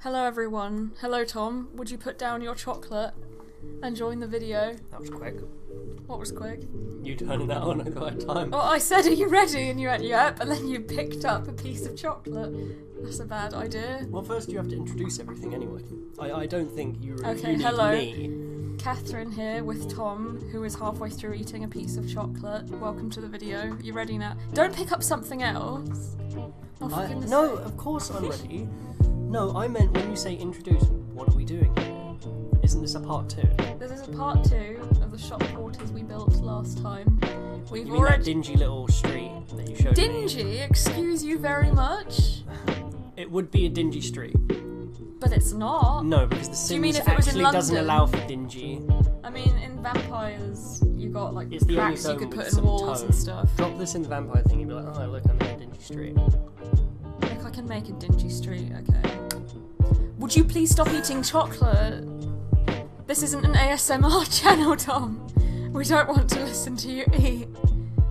Hello everyone. Hello Tom. Would you put down your chocolate and join the video? That was quick. What was quick? You turning that on at the right time. Oh, I said, are you ready? And you went, yep, and then you picked up a piece of chocolate. That's a bad idea. Well, first you have to introduce everything anyway. I don't think you Okay, need hello. me. Catherine here with Tom, who is halfway through eating a piece of chocolate. Welcome to the video. You ready now? Don't pick up something else. Oh, for goodness No, sake. of course I'm ready. No, I meant when you say introduce, what are we doing here? Isn't this a part 2? This is a part 2 of the shop quarters we built last time. We've You mean that dingy little street that you showed me? Dingy? Excuse you very much? It would be a dingy street. But it's not. No, because the Do you mean Sims if it was in actually doesn't London? allow for dingy. I mean, in Vampires, you got like It's the only cracks you zone could with put in some walls tone. and stuff. Drop this in the vampire thing and be like, oh look, I'm in a dingy street. Look, I can make a dingy street, okay. Would you please stop eating chocolate? This isn't an ASMR channel, Tom. We don't want to listen to you eat.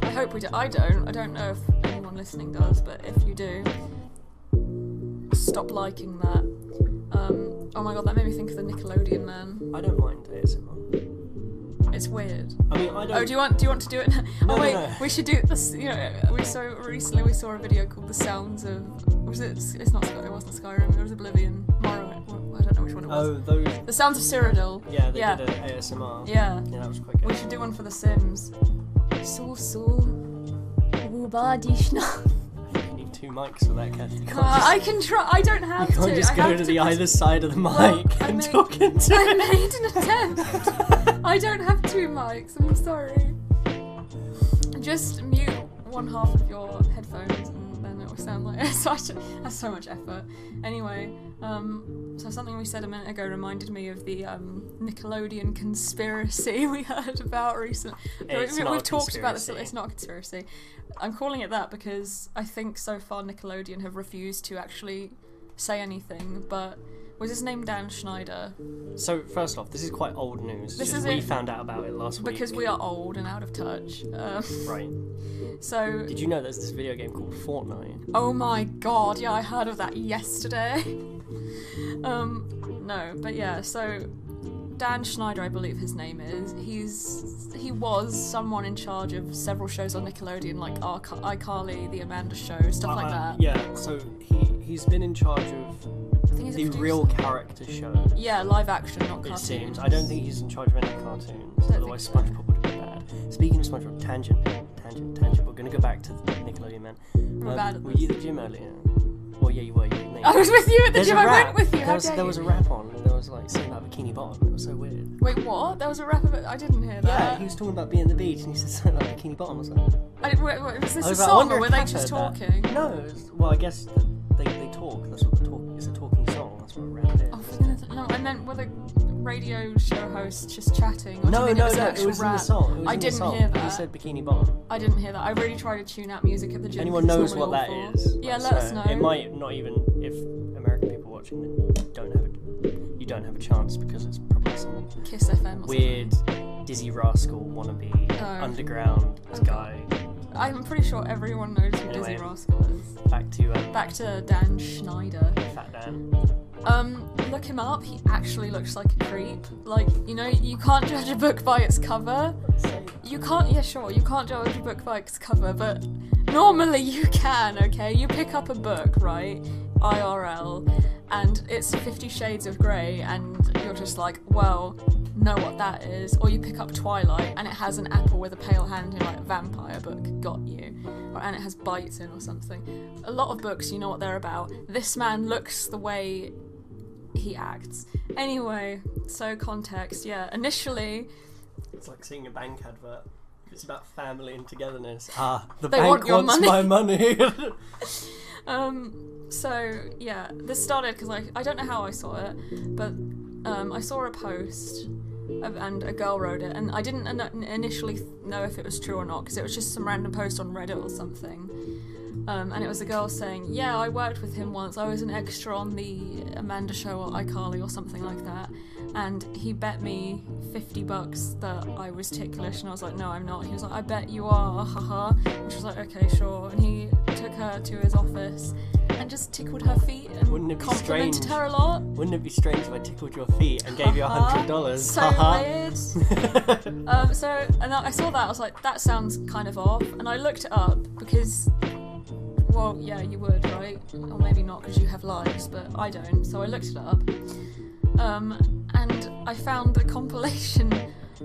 I hope we do. I don't. I don't know if anyone listening does, but if you do, stop liking that. Oh my god, that made me think of the Nickelodeon man. I don't mind ASMR. It's weird. I mean, I don't... Oh, do you want to do it now? No, Oh wait, no. we should do this. You know, we saw a video called "The Sounds of." Was it? It's not. It wasn't Skyrim. It was Oblivion. Morrowind. I don't know which one it was. Oh, those... The Sounds of Cyrodiil. Yeah, they did an ASMR. Yeah. Yeah, that was quite good. We should do one for The Sims. You need 2 mics for that, Kathy. You can't I can try. I don't have You to. can't just I go have to the either side of the mic Well, and talk into I it. made an attempt. I don't have 2 mics. I'm sorry. Just mute one half of your headphones and then it will sound like that's so much effort. Anyway, so something we said a minute ago reminded me of the Nickelodeon conspiracy we heard about recently. We've talked about this. It's not a conspiracy. I'm calling it that because I think so far Nickelodeon have refused to actually say anything, but was his name Dan Schneider? So, first off, this is quite old news. This just is we it. found out about it last week. Because we are old and out of touch. Right. So... Did you know there's this video game called Fortnite? Oh my god, yeah, I heard of that yesterday. No, but yeah, so Dan Schneider, I believe his name is, he was someone in charge of several shows on Nickelodeon, like iCarly, The Amanda Show, stuff like that. Yeah, so he's been in charge of I think he's a the producer. real character show. Yeah, live action, not It cartoons. seems. I don't think he's in charge of any cartoons, Don't otherwise think so. SpongeBob would be bad. Speaking of SpongeBob, tangent. We're going to go back to the Nickelodeon man. We're bad at Were this. you at the gym earlier? Well, yeah, you were. I was with you at the There's gym, a I rap. went with you, how dare There you? was a rap on, and there was like something about Bikini Bottom. It was so weird. Wait, what? There was a rap of it? I didn't hear that. Yeah, he was talking about being at the beach, and he said something about Bikini Bottom or something. Wait, was this I a was like, I song, wonder or were if they Kat just heard that. talking? No, well, I guess they talk. That's what the talk. It's a talking song. That's what a rap is. Oh, for goodness, no, I meant were the radio show hosts just chatting? Or do you No, mean no, it was no. actual It was in rap? the song. It was I in the didn't song. hear He that. said Bikini Bottom. I didn't hear that. I really try to tune out music at the gym. Anyone 'cause knows it's what that normally is? awful. Yeah, let us know. It might not even if American people are watching. Then you don't have a chance because it's probably some Kiss FM or weird Dizzy Rascal wannabe underground guy. something. I'm pretty sure everyone knows who Anyway. Dizzy Rascal is. Back to Dan Schneider. Fat Dan. Look him up. He actually looks like a creep. Like, you know, you can't judge a book by its cover. You can't, yeah, sure, you can't judge a book by its cover, but normally you can, okay? You pick up a book, right? IRL, and it's 50 Shades of Grey, and you're just like, well, know what that is. Or you pick up Twilight, and it has an apple with a pale hand, and you're like, vampire book, got you. And it has bites in or something. A lot of books, you know what they're about. This man looks the way he acts. Anyway, so context, yeah. Initially, It's like seeing a bank advert. It's about family and togetherness. The They bank want your wants money. my money. so yeah, this started because I don't know how I saw it, but I saw a post and a girl wrote it, and I didn't initially know if it was true or not because it was just some random post on Reddit or something. And it was a girl saying, yeah, I worked with him once. I was an extra on the Amanda Show or iCarly or something like that. And he bet me $50 that I was ticklish. And I was like, no, I'm not. He was like, I bet you are, haha. And she was like, okay, sure. And he took her to his office. and just tickled her feet and Wouldn't it be complimented strange? her a lot. Wouldn't it be strange if I tickled your feet and gave you $100? So weird. And I saw that, I was like, that sounds kind of off, and I looked it up because, well, yeah, you would, right? Or maybe not because you have lives, but I don't, so I looked it up. And I found a compilation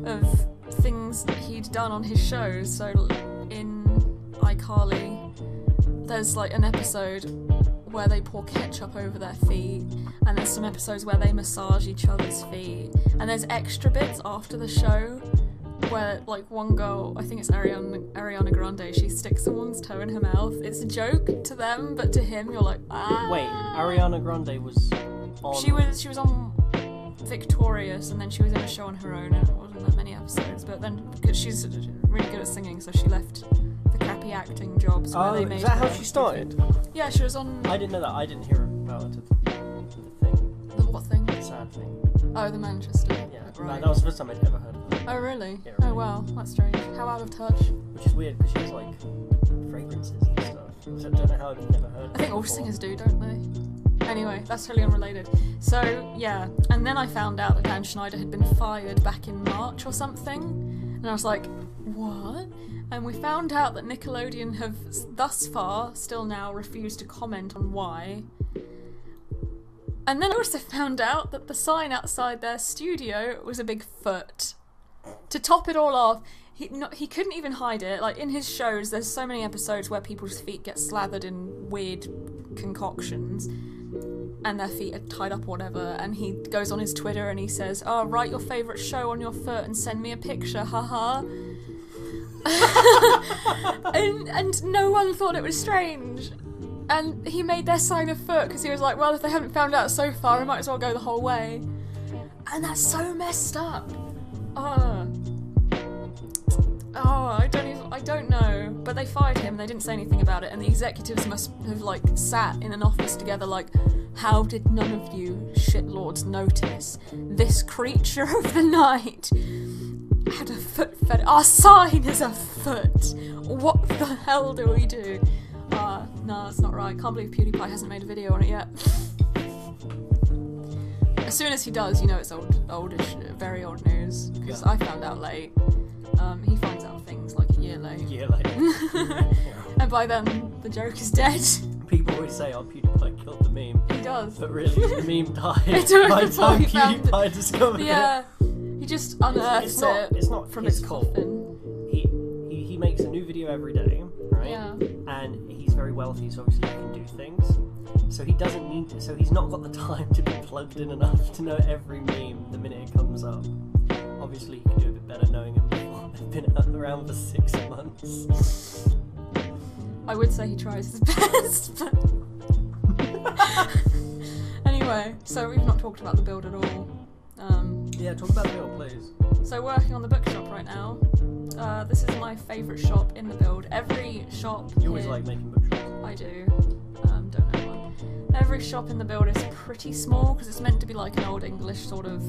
of things he'd done on his shows. So in iCarly, there's like an episode where they pour ketchup over their feet, and there's some episodes where they massage each other's feet, and there's extra bits after the show where, like, one girl, I think it's Ariana Grande, she sticks someone's toe in her mouth. It's a joke to them, but to him, you're like, ah. Wait, Ariana Grande was on... She was on Victorious, and then she was in a show on her own, and it wasn't that many episodes, but then, because she's really good at singing, so she left the crappy acting jobs where they made is that her how she started? Yeah, she was on... I didn't know that. I didn't hear about it. The thing. The what thing? The sad thing. Oh, the Manchester. Yeah, right. that was the first time I'd ever heard of it. Oh, really? Yeah, Oh, really. wow, that's strange. How out of touch. Which is weird because she has like fragrances and stuff. So I don't know how I've never heard of it. I think all before. singers do, don't they? Anyway, that's totally unrelated. So, yeah. And then I found out that Dan Schneider had been fired back in March or something. And I was like, what? And we found out that Nickelodeon have thus far, still now, refused to comment on why. And then I also found out that the sign outside their studio was a big foot. To top it all off, he couldn't even hide it. Like, in his shows, there's so many episodes where people's feet get slathered in weird concoctions and their feet are tied up or whatever, and he goes on his Twitter and he says, oh, write your favourite show on your foot and send me a picture, haha. and no one thought it was strange. And he made their sign a foot because he was like, well, if they haven't found out so far, I might as well go the whole way. And that's so messed up. I don't know. But they fired him, they didn't say anything about it, and the executives must have, like, sat in an office together like, how did none of you shitlords notice? This creature of the night had a foot fetish. Our sign is a foot. What the hell do we do? No, that's not right. Can't believe PewDiePie hasn't made a video on it yet. As soon as he does, you know it's oldish, very old news, because I found out late. He finds out things like a year late. And by then, the joke is dead. People always say, oh, PewDiePie killed the meme. He does. But really, the meme died before by the time he found PewDiePie discovered Yeah, he just unearths it's not from his its fault. coffin. He makes a new video every day, right? Yeah. And he's very wealthy, so obviously he can do things. So he doesn't need to. So he's not got the time to be plugged in enough to know every meme the minute it comes up. Obviously, he can do a bit better knowing him before they've been around for 6 months. I would say he tries his best, but... Anyway, so we've not talked about the build at all. Yeah, talk about the build, please. So working on the bookshop right now. This is my favourite shop in the build. Every shop You always like making bookshops. I do. Don't know why. Every shop in the build is pretty small because it's meant to be like an Old English sort of...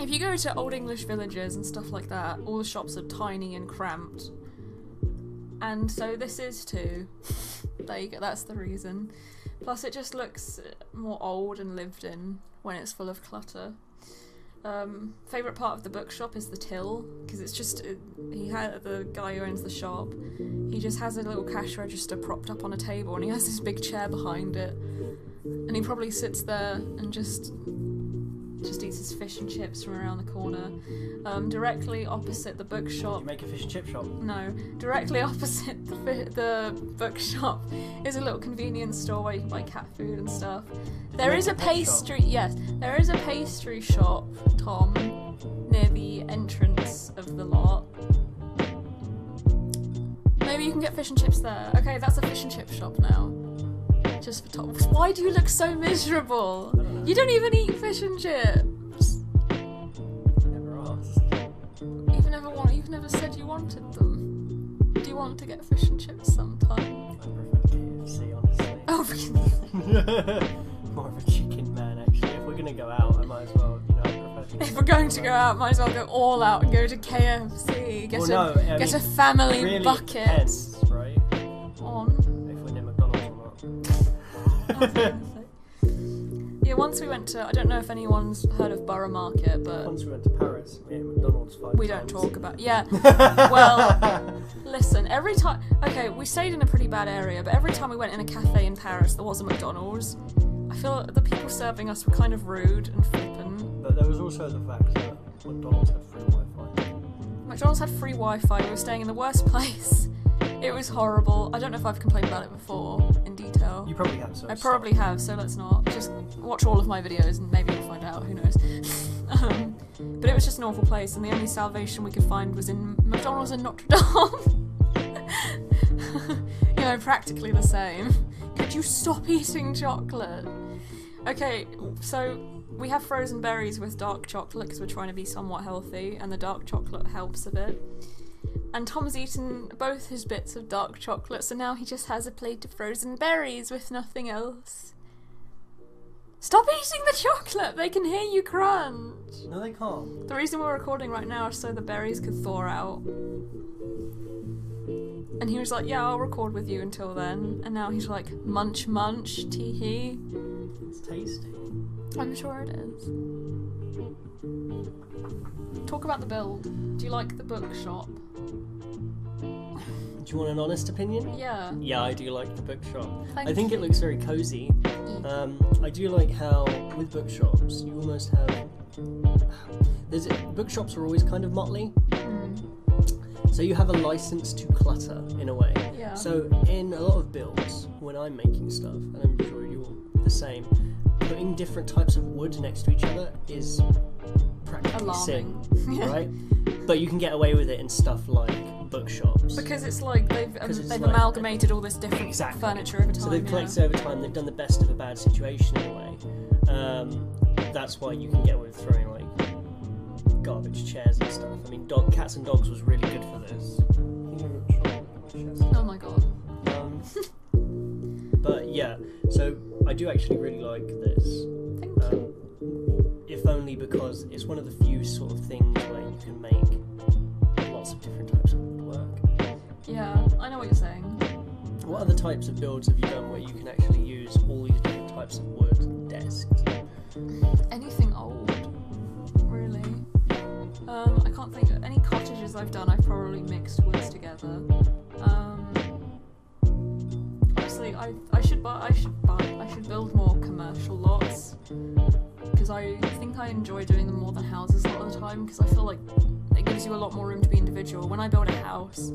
If you go to Old English villages and stuff like that, all the shops are tiny and cramped. And so this is too. There you go, that's the reason. Plus it just looks more old and lived in when it's full of clutter. Favourite part of the bookshop is the till, because it's just, the guy who owns the shop, he just has a little cash register propped up on a table and he has this big chair behind it, and he probably sits there and just eats his fish and chips from around the corner. Directly opposite the bookshop... You make a fish and chip shop? No. Directly opposite the bookshop is a little convenience store where you can buy cat food and stuff. There is a pastry... Yes, there is a pastry shop, Tom, near the entrance of the lot. Maybe you can get fish and chips there. Okay, that's a fish and chip shop now. Just for Tom. Why do you look so miserable? You don't even eat fish and chips. Never asked. You've never said you wanted them. Do you want to get fish and chips sometime? I prefer KFC, honestly. Oh, really? More of a chicken man, actually. If we're gonna go out, I might as well, I prefer... If we're going to go out, might as well go all out and go to KFC. Get a family really bucket. Depends, right? On? If we're near McDonald's or not. Yeah, once we went to, I don't know if anyone's heard of Borough Market, but Once we went to Paris, we ate McDonald's 5 we times. don't talk about, yeah. Well, listen, every time, okay, we stayed in a pretty bad area, but every time we went in a cafe in Paris, there was a McDonald's. I feel the people serving us were kind of rude and flippant. But there was also the fact that McDonald's had free Wi-Fi. McDonald's had free Wi-Fi, we were staying in the worst place. It was horrible. I don't know if I've complained about it before in detail. You probably have, so I probably have, so let's not. Just watch all of my videos and maybe we'll find out, who knows. But it was just an awful place, and the only salvation we could find was in McDonald's in Notre Dame. You know, practically the same. Could you stop eating chocolate? Okay, so we have frozen berries with dark chocolate because we're trying to be somewhat healthy, and the dark chocolate helps a bit. And Tom's eaten both his bits of dark chocolate, so now he just has a plate of frozen berries with nothing else. Stop eating the chocolate! They can hear you crunch! No, they can't. The reason we're recording right now is so the berries could thaw out. And he was like, yeah, I'll record with you until then. And now he's like, munch munch, tee-hee. It's tasty. I'm sure it is. Talk about the build. Do you like the bookshop? Do you want an honest opinion? Yeah. Yeah, I do like the bookshop. Thank I think you. it looks very cozy. I do like how with bookshops you almost have. Bookshops are always kind of motley. So you have a license to clutter in a way. Yeah. So in a lot of builds, when I'm making stuff, and I'm sure you're the same, putting different types of wood next to each other is practically sin, alarming. right? But you can get away with it in stuff like bookshops. Because it's like they've Because it's like- amalgamated all this different Exactly. furniture over time. So they've yeah. collected over time, they've done the best of a bad situation in a way. That's why you can get away with throwing like garbage chairs and stuff. I mean, cats and dogs was really good for this. Oh my god. But yeah, so I do actually really like this. Thank you. If only because it's one of the few sort of things where you can make lots of different types of woodwork. Yeah, I know what you're saying. What other types of builds have you done where you can actually use all these different types of wood and desks? Anything old, really. I can't think of any cottages I've done. I've probably mixed woods together. Honestly, I should build more commercial lots because I think I enjoy doing them more than houses a lot of the time because I feel like it gives you a lot more room to be individual. When I build a house,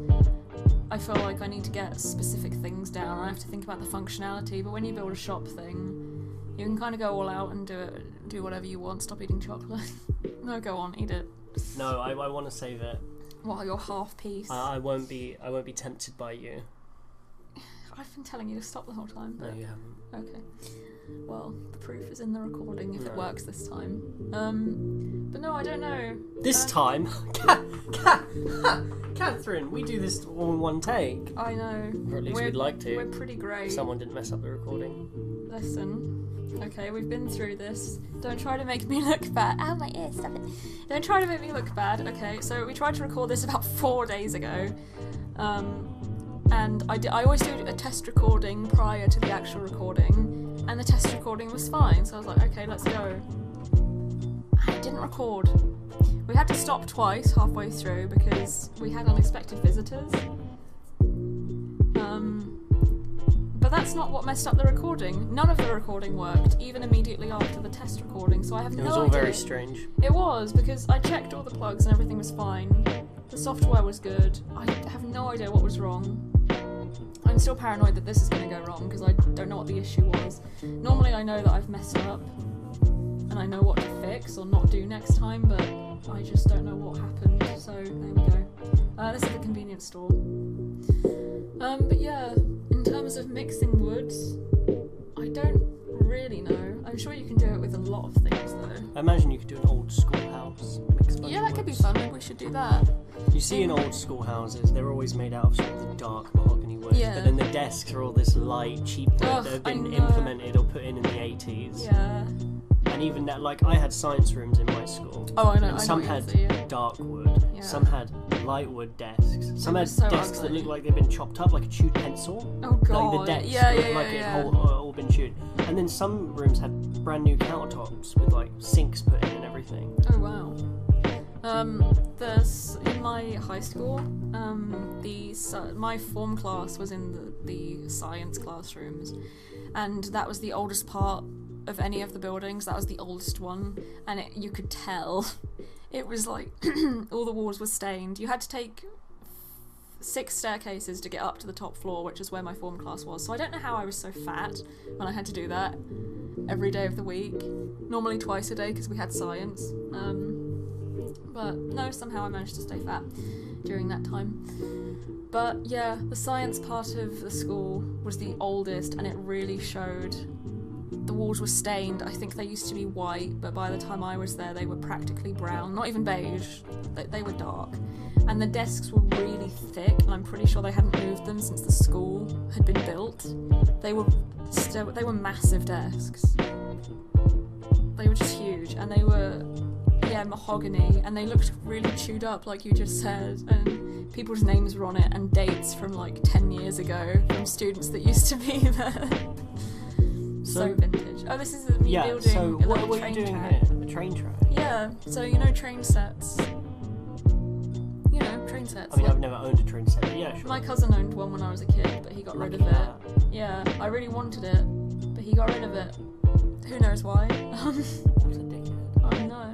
I feel like I need to get specific things down. I have to think about the functionality. But when you build a shop thing, you can kind of go all out and do whatever you want. Stop eating chocolate. No, go on, eat it. No, I want to save it. What, your half piece? I won't be tempted by you. I've been telling you to stop the whole time. No, But you haven't. okay. Well, the proof is in the recording if it No. works this time. But no, I don't know. This time, Catherine, we do this all in one take. I know. Or at least we'd like to. We're pretty great. If someone didn't mess up the recording. Listen. Okay, we've been through this. Don't try to make me look bad. Ow, my ear, stop it. Don't try to make me look bad. Okay, so we tried to record this about 4 days ago. And I always do a test recording prior to the actual recording. And the test recording was fine. So I was like, okay, let's go. And it didn't record. We had to stop twice halfway through because we had unexpected visitors. But that's not what messed up the recording. None of the recording worked, even immediately after the test recording, so I have no idea. It was all very strange. It was, because I checked all the plugs and everything was fine. The software was good. I have no idea what was wrong. I'm still paranoid that this is going to go wrong, because I don't know what the issue was. Normally I know that I've messed up, and I know what to fix or not do next time, but I just don't know what happened, so there we go. This is the convenience store. But yeah, in terms of mixing woods, I don't really know. I'm sure you can do it with a lot of things though. I imagine you could do an old schoolhouse. Yeah, that could be fun. Maybe we should do that. You see in old schoolhouses, they're always made out of sort of the dark mahogany wood, Yeah. but then the desks are all this light, cheap wood Ugh, that have I been know. implemented or put in the 80s. Yeah. And even that, like, I had science rooms in my school. Oh, I know. And I know some what had you mean. dark wood, Yeah. some had light wood desks, some had so desks that ugly. looked like they'd been chopped up, like a chewed pencil. Oh god. Like the decks yeah, looked yeah, like yeah, it yeah. had all been chewed. And then some rooms had brand new countertops with like sinks put in and everything. Oh wow. There's in my high school, my form class was in the science classrooms, and that was the oldest part of any of the buildings. That was the oldest one, and you could tell it was like all the walls were stained. You had to take 6 staircases to get up to the top floor, which is where my form class was. So I don't know how I was so fat when I had to do that every day of the week. Normally twice a day because we had science. But no, somehow I managed to stay fat during that time. But yeah, the science part of the school was the oldest, and it really showed. The walls were stained. I think they used to be white, but by the time I was there they were practically brown, not even beige. They were dark. And the desks were really thick, and I'm pretty sure they hadn't moved them since the school had been built. They were massive desks. They were just huge, and they were mahogany, and they looked really chewed up, like you just said, and people's names were on it and dates from like 10 years ago from students that used to be there. So vintage. Oh, this is me building so a what little are you train doing track. here? A train track? Yeah, so you know train sets. You know, train sets. I mean, like- I've never owned a train set, but yeah, sure. My cousin owned one when I was a kid, but he got rid of Lucky it. that. Yeah, I really wanted it, but he got rid of it. Who knows why? What a dickhead. I know.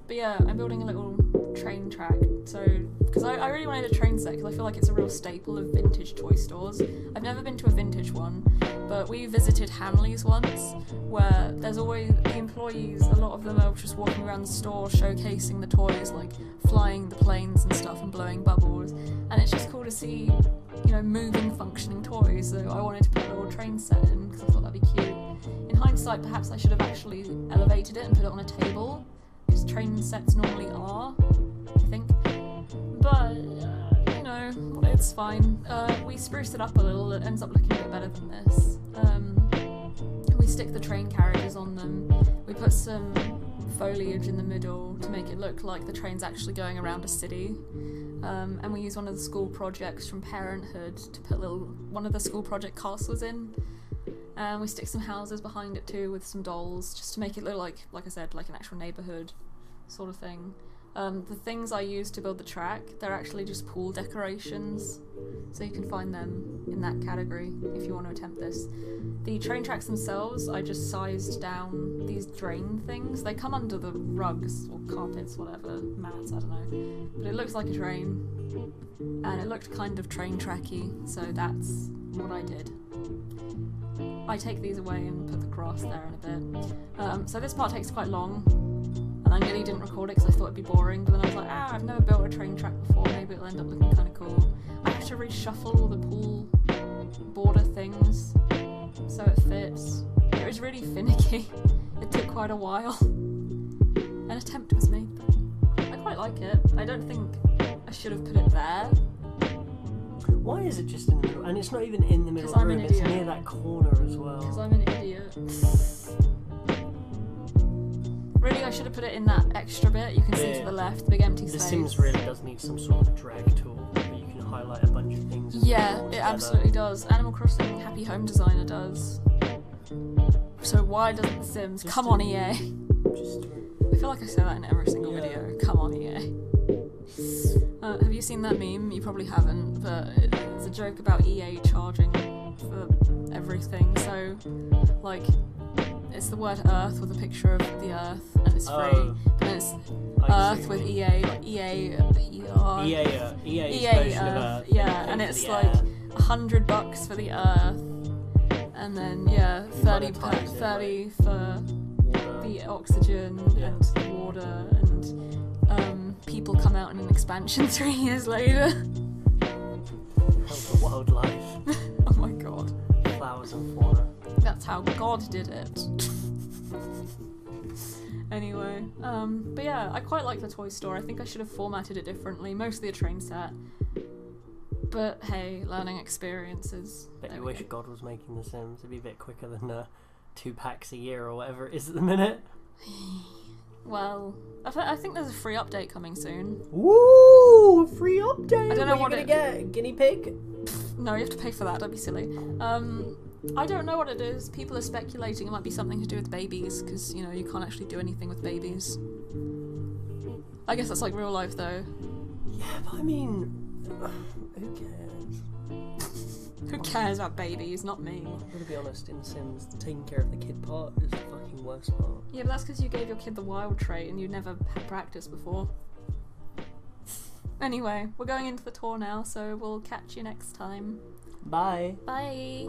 But yeah, I'm building a little train track. So, because I really wanted a train set, because I feel like it's a real staple of vintage toy stores. I've never been to a vintage one, but we visited Hamley's once, where there's always the employees, a lot of them are just walking around the store showcasing the toys, like flying the planes and stuff and blowing bubbles, and it's just cool to see, you know, moving, functioning toys. So I wanted to put a little train set in, because I thought that'd be cute. In hindsight, perhaps I should have actually elevated it and put it on a table, because train sets normally are, I think. But, you know, it's fine. We spruced it up a little, it ends up looking a bit better than this. We stick the train carriages on them, we put some foliage in the middle to make it look like the train's actually going around a city. And we use one of the school projects from Parenthood to put one of the school project castles in. And we stick some houses behind it too with some dolls, just to make it look like I said, like an actual neighbourhood sort of thing. The things I use to build the track, they're actually just pool decorations, so you can find them in that category if you want to attempt this. The train tracks themselves, I just sized down these drain things. They come under the rugs or carpets, whatever, mats, I don't know. But it looks like a drain, and it looked kind of train tracky, so that's what I did. I take these away and put the grass there in a bit. So this part takes quite long, and I nearly didn't record it because I thought it'd be boring, but then I was like, I've never built a train track before, maybe it'll end up looking kind of cool. I have to reshuffle all the pool border things so it fits. It was really finicky. It took quite a while. An attempt was made though. I quite like it. I don't think I should have put it there. Why is it just in the middle? And it's not even in the middle of 'Cause the I'm room, an it's idiot. near that corner as well. Because I'm an idiot. Really, I should have put it in that extra bit. You can see to the left, the big empty The space. Sims really does need some sort of drag tool where you can highlight a bunch of things. And Yeah, put them all it together. absolutely does. Animal Crossing Happy Home Designer does. So why doesn't The Sims? Just Come to- on, EA. Just I feel like I say that in every single Yeah. video. Come on, EA. Have you seen that meme? You probably haven't, but it's a joke about EA charging for everything. So, like, it's the word Earth with a picture of the Earth, and it's free. Oh. But then it's I see Earth what with you mean. EA, like EA's version of Earth, yeah, pay and for it's the like air. $100 for the Earth, and then yeah, 30 monetize it, 30 for Water. the oxygen Yeah. and the water, and people come out in an expansion 3 years later. Help the wildlife, Oh my god, flowers and fauna. that's how God did it. Anyway, but yeah, I quite like the toy store. I think I should have formatted it differently, mostly a train set. But hey, learning experiences. Bet There you we wish go. God was making The Sims. It'd be a bit quicker than 2 packs a year or whatever it is at the minute. Well, I think there's a free update coming soon. Ooh, free update! I don't know what what you gonna get? Guinea pig? No, you have to pay for that, don't be silly. I don't know what it is. People are speculating it might be something to do with babies, because, you know, you can't actually do anything with babies. I guess that's like real life, though. Yeah, but I mean, who cares? Who cares about babies? Not me. I'm gonna be honest, in Sims, taking care of the kid part is the fucking worst part. Yeah, but that's because you gave your kid the wild trait and you never had practice before. Anyway, we're going into the tour now, so we'll catch you next time. Bye! Bye!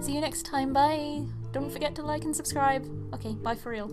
See you next time, bye! Don't forget to like and subscribe. Okay, bye for real.